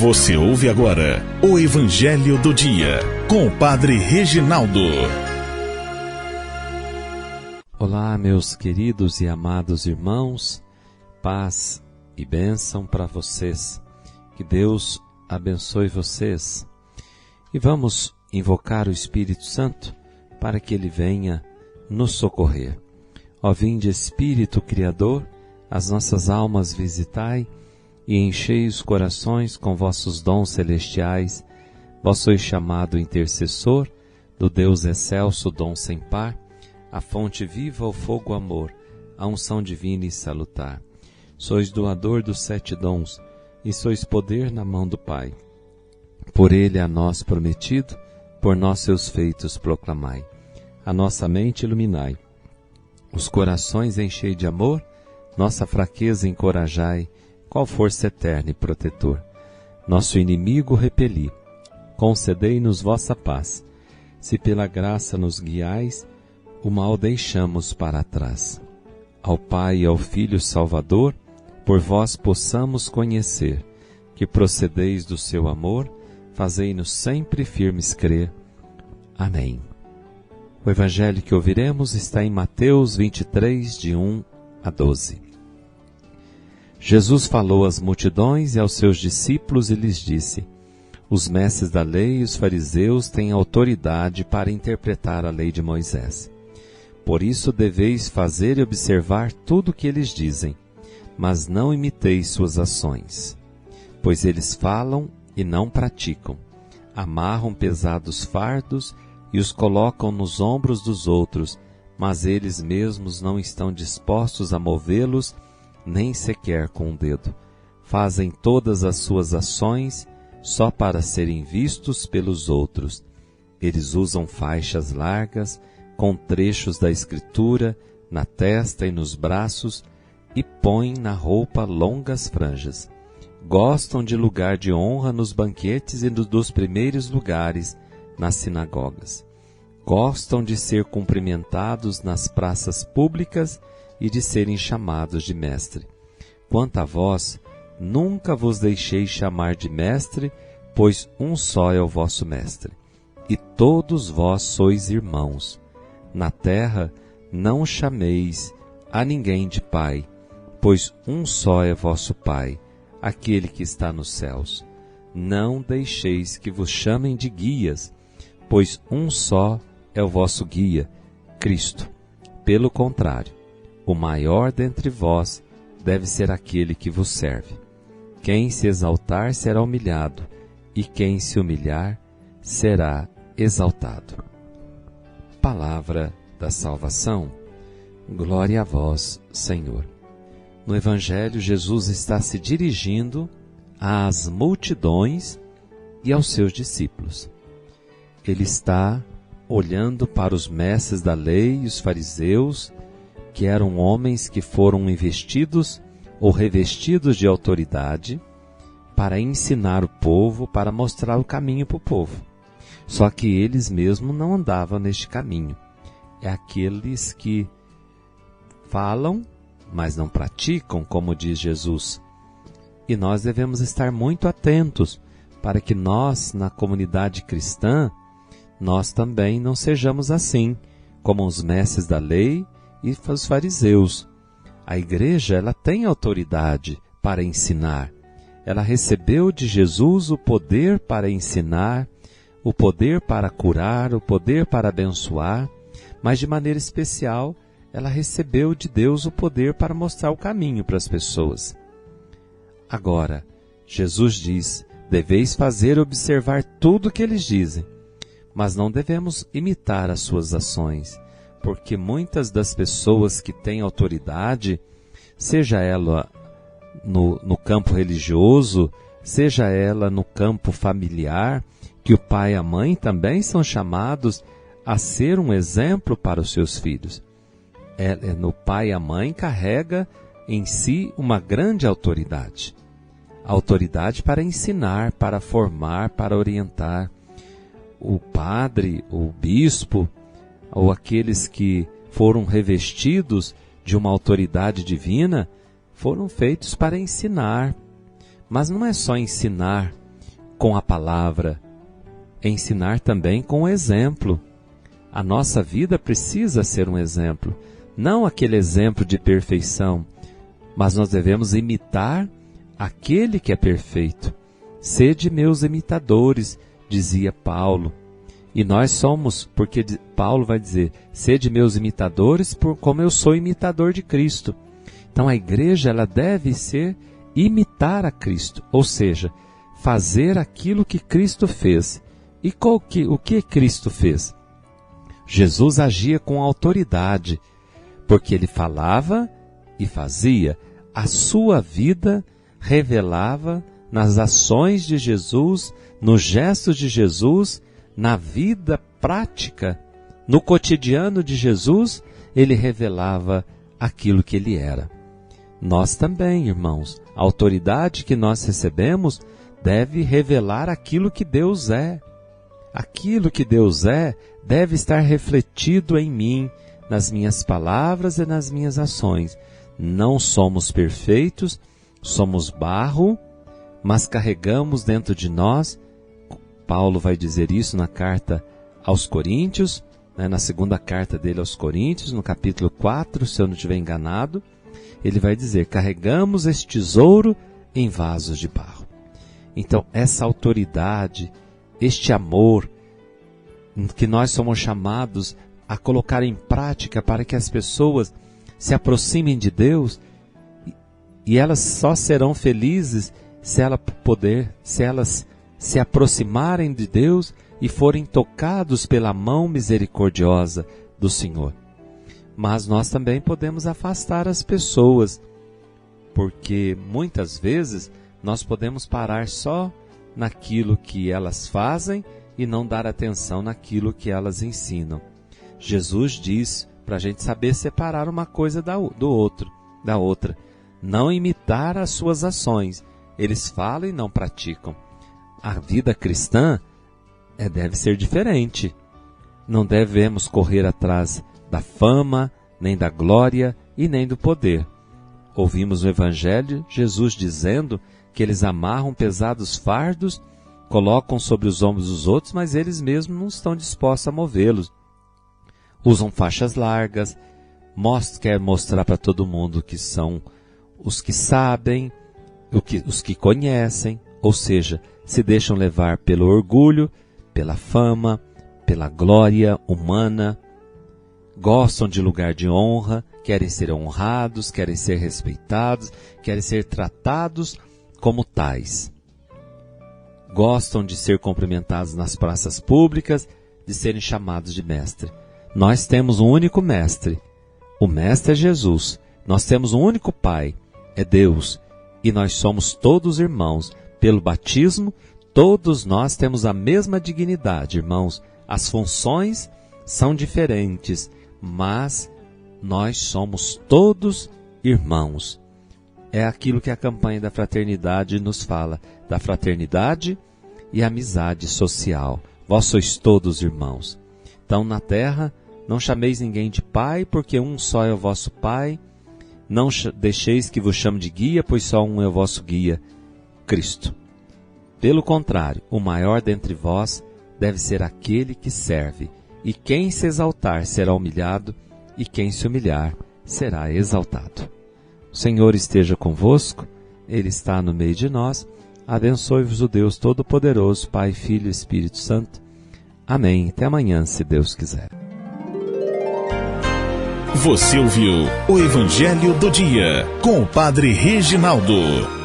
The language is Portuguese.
Você ouve agora o Evangelho do Dia, com o Padre Reginaldo. Olá, meus queridos e amados irmãos, paz e bênção para vocês. Que Deus abençoe vocês. E vamos invocar o Espírito Santo para que Ele venha nos socorrer. Ó vinde Espírito Criador, as nossas almas visitai, e enchei os corações com vossos dons celestiais. Vós sois chamado intercessor do Deus excelso, dom sem par, a fonte viva, o fogo, amor, a unção divina e salutar. Sois doador dos 7 dons, e sois poder na mão do Pai. Por Ele a nós prometido, por nós seus feitos proclamai. A nossa mente iluminai, os corações enchei de amor, nossa fraqueza encorajai, qual força eterna e protetor. Nosso inimigo repeli, concedei-nos vossa paz. Se pela graça nos guiais, o mal deixamos para trás. Ao Pai e ao Filho Salvador, por vós possamos conhecer, que procedeis do seu amor, fazei-nos sempre firmes crer. Amém. O Evangelho que ouviremos está em Mateus 23, de 1 a 12. Jesus falou às multidões e aos seus discípulos e lhes disse: os mestres da lei e os fariseus têm autoridade para interpretar a lei de Moisés. Por isso deveis fazer e observar tudo o que eles dizem, mas não imiteis suas ações. Pois eles falam e não praticam, amarram pesados fardos e os colocam nos ombros dos outros, mas eles mesmos não estão dispostos a movê-los, nem sequer com um dedo. Fazem todas as suas ações só para serem vistos pelos outros. Eles usam faixas largas, com trechos da Escritura, na testa e nos braços, e põem na roupa longas franjas. Gostam de lugar de honra nos banquetes e dos primeiros lugares nas sinagogas. Gostam de ser cumprimentados nas praças públicas e de serem chamados de mestre. Quanto a vós, nunca vos deixei chamar de mestre, pois um só é o vosso mestre, e todos vós sois irmãos. Na terra não chameis a ninguém de pai, pois um só é vosso Pai, aquele que está nos céus. Não deixeis que vos chamem de guias, pois um só é o vosso guia, Cristo. Pelo contrário, o maior dentre vós deve ser aquele que vos serve. Quem se exaltar será humilhado, e quem se humilhar será exaltado. Palavra da salvação. Glória a vós, Senhor. No Evangelho, Jesus está se dirigindo às multidões e aos seus discípulos. Ele está olhando para os mestres da lei e os fariseus, que eram homens que foram investidos ou revestidos de autoridade para ensinar o povo, para mostrar o caminho para o povo. Só que eles mesmos não andavam neste caminho. É aqueles que falam, mas não praticam, como diz Jesus. E nós devemos estar muito atentos para que nós, na comunidade cristã, nós também não sejamos assim, como os mestres da lei e os fariseus. A igreja, ela tem autoridade para ensinar. Ela recebeu de Jesus o poder para ensinar, o poder para curar, o poder para abençoar, mas de maneira especial, ela recebeu de Deus o poder para mostrar o caminho para as pessoas. Agora, Jesus diz: deveis fazer e observar tudo o que eles dizem, mas não devemos imitar as suas ações, porque muitas das pessoas que têm autoridade, seja ela no campo religioso, seja ela no campo familiar, que o pai e a mãe também são chamados a ser um exemplo para os seus filhos. No pai e a mãe carrega em si uma grande autoridade. A autoridade para ensinar, para formar, para orientar. O padre, o bispo, ou aqueles que foram revestidos de uma autoridade divina, foram feitos para ensinar. Mas não é só ensinar, com a palavra, ensinar também com o exemplo. A nossa vida precisa ser um exemplo, não aquele exemplo de perfeição, mas nós devemos imitar aquele que é perfeito. Sede meus imitadores, dizia Paulo. E nós somos, porque Paulo vai dizer, sede meus imitadores, como eu sou imitador de Cristo. Então a igreja ela deve imitar a Cristo, ou seja, fazer aquilo que Cristo fez. E o que Cristo fez? Jesus agia com autoridade, porque ele falava e fazia. A sua vida revelava nas ações de Jesus, nos gestos de Jesus, na vida prática, no cotidiano de Jesus, ele revelava aquilo que ele era. Nós também, irmãos, a autoridade que nós recebemos deve revelar aquilo que Deus é. Aquilo que Deus é deve estar refletido em mim, nas minhas palavras e nas minhas ações. Não somos perfeitos, somos barro, mas carregamos dentro de nós. Paulo vai dizer isso na carta aos Coríntios, na segunda carta dele aos Coríntios, no capítulo 4, se eu não estiver enganado, ele vai dizer, carregamos este tesouro em vasos de barro. Então, essa autoridade, este amor que nós somos chamados a colocar em prática para que as pessoas se aproximem de Deus, e elas só serão felizes se elas se aproximarem de Deus e forem tocados pela mão misericordiosa do Senhor. Mas nós também podemos afastar as pessoas, porque muitas vezes nós podemos parar só naquilo que elas fazem e não dar atenção naquilo que elas ensinam. Jesus diz para a gente saber separar uma coisa da outra, não imitar as suas ações. Eles falam e não praticam. A vida cristã deve ser diferente. Não devemos correr atrás da fama, nem da glória e nem do poder. Ouvimos no Evangelho Jesus dizendo que eles amarram pesados fardos, colocam sobre os ombros dos outros, mas eles mesmos não estão dispostos a movê-los. Usam faixas largas, quer mostrar para todo mundo que são os que sabem, os que conhecem, ou seja, se deixam levar pelo orgulho, pela fama, pela glória humana, gostam de lugar de honra, querem ser honrados, querem ser respeitados, querem ser tratados como tais. Gostam de ser cumprimentados nas praças públicas, de serem chamados de mestre. Nós temos um único mestre, o mestre é Jesus. Nós temos um único Pai, é Deus, e nós somos todos irmãos. Pelo batismo, todos nós temos a mesma dignidade, irmãos. As funções são diferentes, mas nós somos todos irmãos. É aquilo que a campanha da fraternidade nos fala, da fraternidade e amizade social. Vós sois todos irmãos. Então, na terra, não chameis ninguém de pai, porque um só é o vosso Pai. Não deixeis que vos chame de guia, pois só um é o vosso guia, Cristo. Pelo contrário, o maior dentre vós deve ser aquele que serve. E quem se exaltar será humilhado, e quem se humilhar será exaltado. O Senhor esteja convosco, Ele está no meio de nós. Abençoe-vos o Deus Todo-Poderoso, Pai, Filho e Espírito Santo. Amém. Até amanhã, se Deus quiser. Você ouviu o Evangelho do Dia, com o Padre Reginaldo.